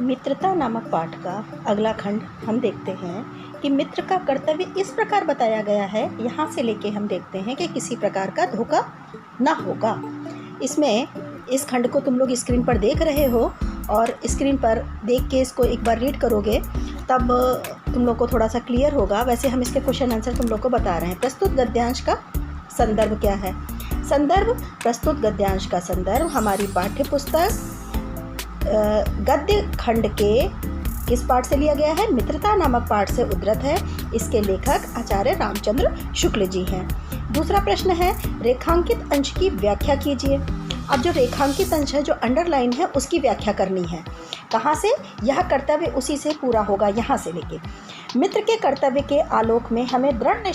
मित्रता नामक पाठ का अगला खंड हम देखते हैं कि मित्र का कर्तव्य इस प्रकार बताया गया है। यहाँ से लेके हम देखते हैं कि किसी प्रकार का धोखा ना होगा। इसमें इस खंड को तुम लोग स्क्रीन पर देख रहे हो और स्क्रीन पर देख के इसको एक बार रीड करोगे तब तुम लोग को थोड़ा सा क्लियर होगा। वैसे हम इसके क्वेश्चन आंसर तुम लोग को बता रहे हैं। प्रस्तुत गद्यांश का संदर्भ क्या है? संदर्भ, प्रस्तुत गद्यांश का संदर्भ हमारी पाठ्य पुस्तक गद्य खंड के किस पाठ से लिया गया है? मित्रता नामक पाठ से उद्धृत है। इसके लेखक आचार्य रामचंद्र शुक्ल जी हैं। दूसरा प्रश्न है, रेखांकित अंश की व्याख्या कीजिए। अब जो रेखांकित अंश है, जो अंडरलाइन है, उसकी व्याख्या करनी है। कहाँ से? यह कर्तव्य उसी से पूरा होगा, यहाँ से लेके। मित्र के कर्तव्य के आलोक में हमें दृढ़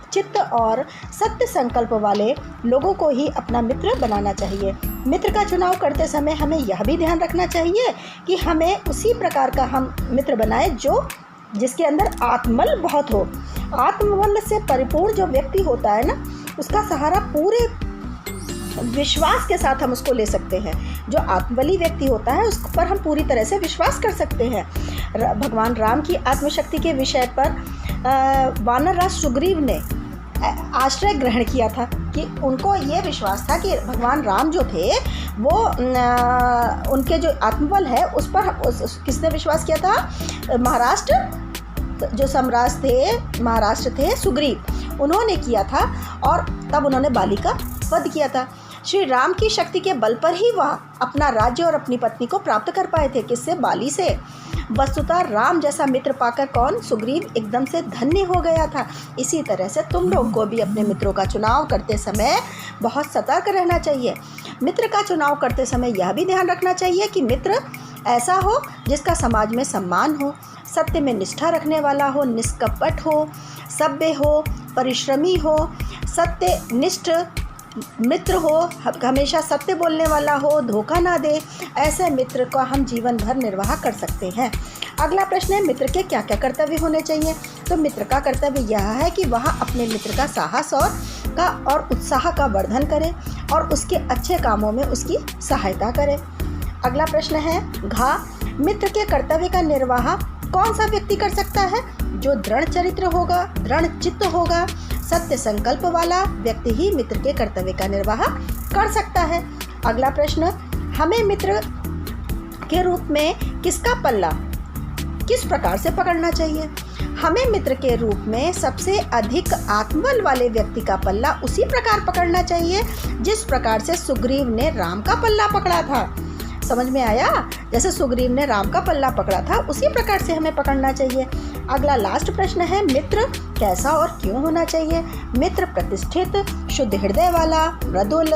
चित्त और सत्य संकल्प वाले लोगों को ही अपना मित्र बनाना चाहिए। मित्र का चुनाव करते समय हमें यह भी ध्यान रखना चाहिए कि हमें उसी प्रकार का हम मित्र बनाए जिसके अंदर आत्मबल बहुत हो। आत्मबल से परिपूर्ण जो व्यक्ति होता है ना, उसका सहारा पूरे विश्वास के साथ हम उसको ले सकते हैं। जो आत्मबली व्यक्ति होता है उस पर हम पूरी तरह से विश्वास कर सकते हैं। भगवान राम की आत्मशक्ति के विषय पर वानर राज सुग्रीव ने आश्रय ग्रहण किया था कि उनको ये विश्वास था कि भगवान राम जो थे वो उनके जो आत्मबल है उस पर किसने विश्वास किया था? जो सम्राट थे, महाराष्ट्र थे सुग्रीव, उन्होंने किया था और तब उन्होंने बाली का वध किया था। श्री राम की शक्ति के बल पर ही वह अपना राज्य और अपनी पत्नी को प्राप्त कर पाए थे। किससे? बाली से। वस्तुतः राम जैसा मित्र पाकर कौन? सुग्रीव एकदम से धन्य हो गया था। इसी तरह से तुम लोग को भी अपने मित्रों का चुनाव करते समय बहुत सतर्क रहना चाहिए। मित्र का चुनाव करते समय यह भी ध्यान रखना चाहिए कि मित्र ऐसा हो जिसका समाज में सम्मान हो, सत्य में निष्ठा रखने वाला हो, निष्कपट हो, सभ्य हो, परिश्रमी हो, सत्यनिष्ठ मित्र हो, हमेशा सत्य बोलने वाला हो, धोखा ना दे। ऐसे मित्र का हम जीवन भर निर्वाह कर सकते हैं। अगला प्रश्न है, मित्र के क्या क्या कर्तव्य होने चाहिए? तो मित्र का कर्तव्य यह है कि वह अपने मित्र का साहस और उत्साह का वर्धन करे और उसके अच्छे कामों में उसकी सहायता करे। अगला प्रश्न है, घ मित्र के कर्तव्य का निर्वाह कौन सा व्यक्ति कर सकता है? जो दृढ़ चरित्र होगा, दृढ़ चित्त होगा, सत्य संकल्प वाला व्यक्ति ही मित्र के कर्तव्य का निर्वाह कर सकता है। अगला प्रश्न, हमें मित्र के रूप में किसका पल्ला किस प्रकार से पकड़ना चाहिए? हमें मित्र के रूप में सबसे अधिक आत्मबल वाले व्यक्ति का पल्ला उसी प्रकार पकड़ना चाहिए जिस प्रकार से सुग्रीव ने राम का पल्ला पकड़ा था। समझ में आया? जैसे सुग्रीव ने राम का पल्ला पकड़ा था उसी प्रकार से हमें पकड़ना चाहिए। अगला लास्ट प्रश्न है, मित्र कैसा और क्यों होना चाहिए? मित्र प्रतिष्ठित, शुद्ध हृदय वाला, मृदुल,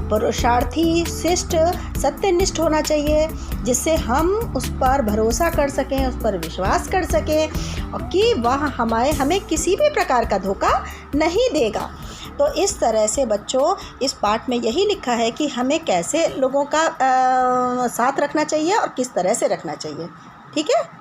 पुरुषार्थी, शिष्ट, सत्यनिष्ठ होना चाहिए जिससे हम उस पर भरोसा कर सकें, उस पर विश्वास कर सकें और कि वह हमें किसी भी प्रकार का धोखा नहीं देगा। तो इस तरह से बच्चों इस पाठ में यही लिखा है कि हमें कैसे लोगों का साथ रखना चाहिए और किस तरह से रखना चाहिए। ठीक है।